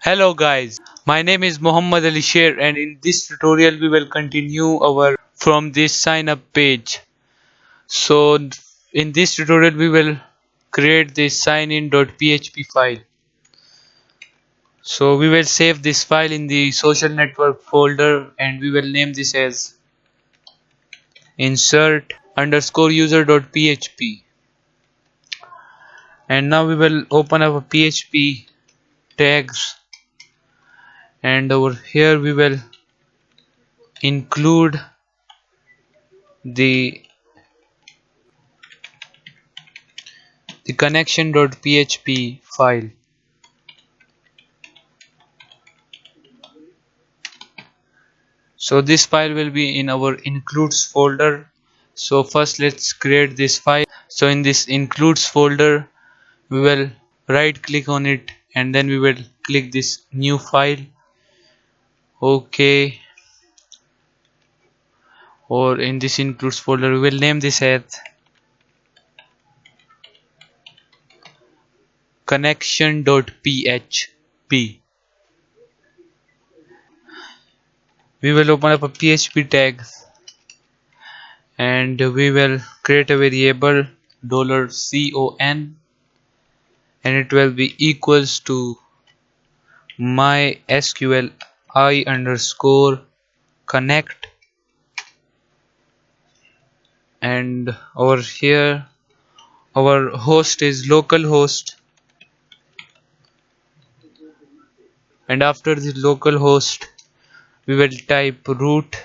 Hello guys, my name is Muhammad Ali Sher and in this tutorial we will continue our from this sign up page. So in this tutorial we will create this signin.php file. So we will save this file in the social network folder and we will name this as insert underscore user.php. And now we will open our PHP tags and over here we will include the connection.php file. So this file will be in our includes folder. So first let's create this file. So in this includes folder we will right click on it and then we will click this new file. Okay, or in this includes folder we will name this as connection.php. We will open up a PHP tag and we will create a variable $con and it will be equals to MySQL I underscore connect, and over here our host is localhost, and after the localhost we will type root,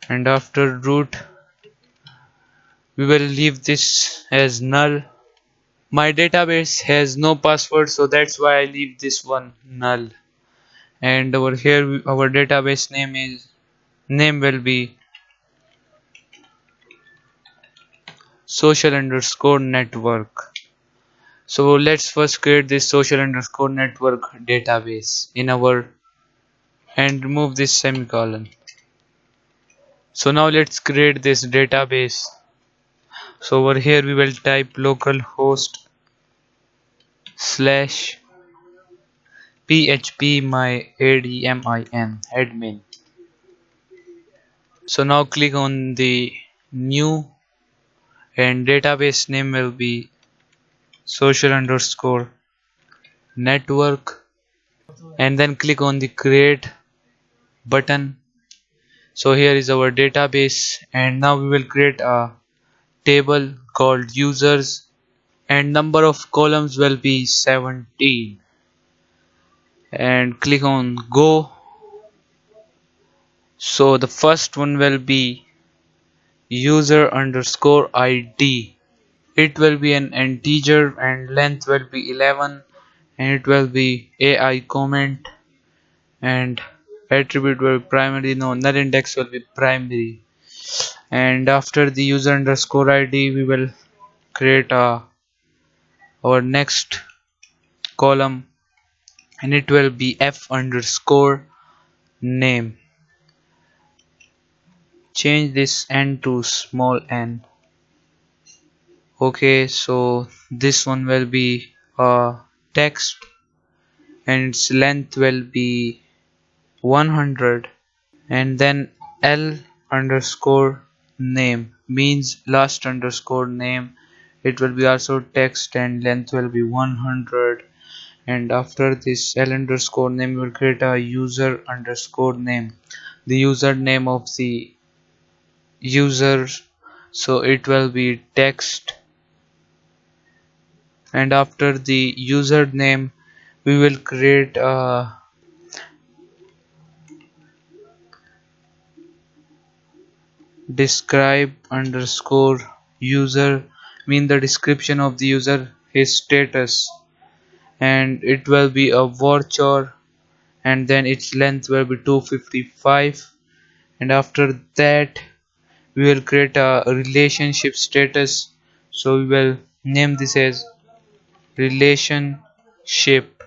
and after root we will leave this as null. My database has no password, so that's why I leave this one null. And over here our database name will be social underscore network. So let's first create this social underscore network database in our and remove this semicolon. So now let's create this database. So over here we will type localhost /php admin. So now click on the new and database name will be social underscore network, and then click on the create button. So here is our database and now we will create a table called users and number of columns will be 17, and click on go. So the first one will be user underscore id. It will be an integer and length will be 11 and it will be AI comment and attribute will be primary, no, null index will be primary. And after the user underscore id we will create our next column and it will be f underscore name. Change this n to small n. Okay, so this one will be text and its length will be 100, and then l underscore name means last underscore name. It will be also text and length will be 100, and after this l underscore name we will create a user underscore name, the username of the user, so it will be text, and after the username we will create a describe underscore user, mean the description of the user, his status, and it will be a varchar and then its length will be 255, and after that we will create a relationship status, so we will name this as relationship.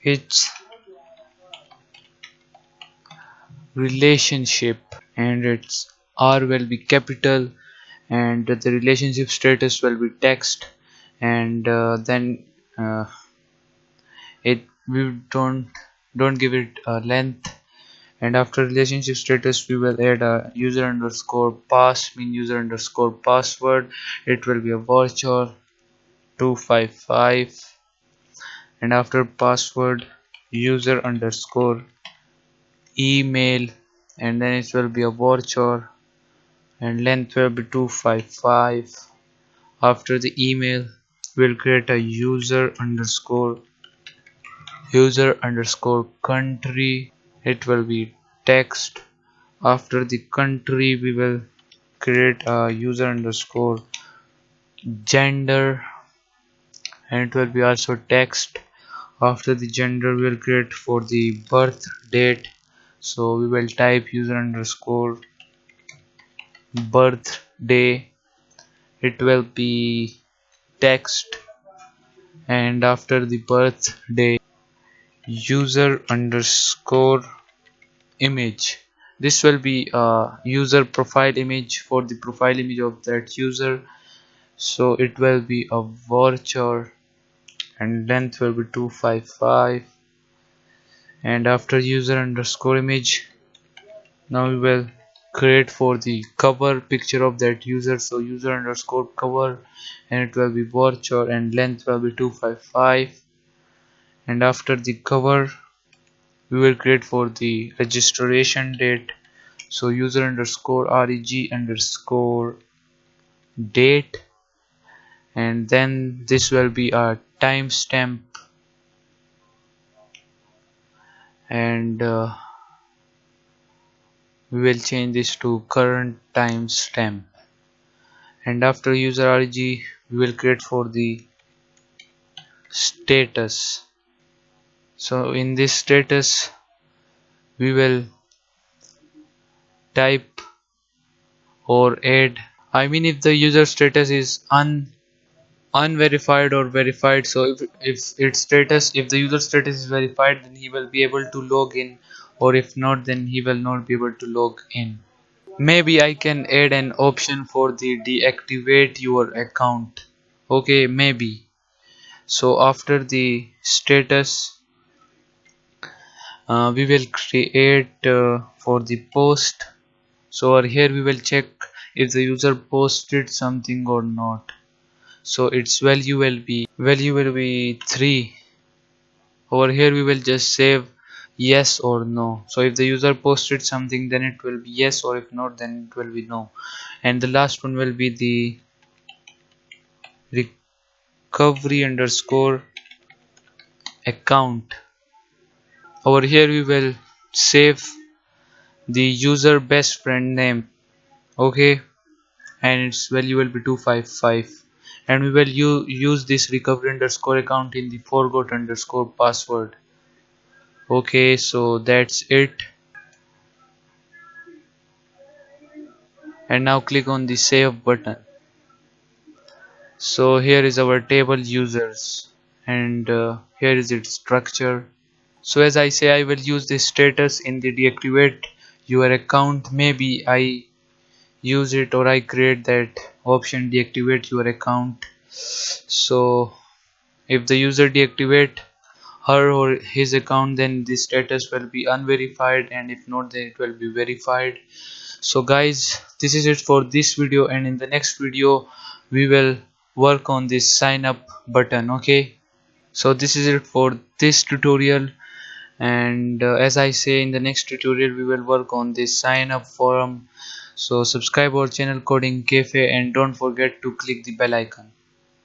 It's relationship and its R will be capital and the relationship status will be text, and then it we don't give it a length. And after relationship status we will add a user underscore pass, mean user underscore password. It will be a voucher 255. And after password, user underscore email, and then it will be a voucher and length will be 255. After the email we'll create a user underscore country. It will be text. After the country we will create a user underscore gender, and it will be also text. After the gender we will create for the birth date, so we will type user underscore birthday. It will be text. And after the birthday, user underscore image. This will be a user profile image for the profile image of that user, so it will be a voucher and length will be 255. And after user underscore image, now we will create for the cover picture of that user, so user underscore cover, and it will be voucher and length will be 255. And after the cover we will create for the registration date, so user underscore reg underscore date, and then this will be a timestamp, and we will change this to current timestamp. And after user reg we will create for the status, so in this status we will type or add, I mean if the user status is unverified or verified, so if the user status is verified then he will be able to log in, or if not then he will not be able to log in. Maybe I can add an option for the deactivate your account. Okay, maybe. So after the status we will create for the post, so over here we will check if the user posted something or not, so its value will be 3. Over here we will just save yes or no, so if the user posted something then it will be yes, or if not then it will be no. And the last one will be the recovery underscore account. Over here we will save the user best friend name, okay, and its value will be 255. And we will use this recovery underscore account in the forgot underscore password. Okay, so that's it. And now click on the save button. So here is our table users, and here is its structure. So as I say, I will use this status in the deactivate your account. Maybe I use it or I create that option deactivate your account. So if the user deactivate her or his account then the status will be unverified, and if not then it will be verified. So guys, this is it for this video, and in the next video we will work on this sign up button. Okay, so this is it for this tutorial, and as I say, in the next tutorial we will work on this sign up forum. So subscribe our channel Coding Cafe and don't forget to click the bell icon.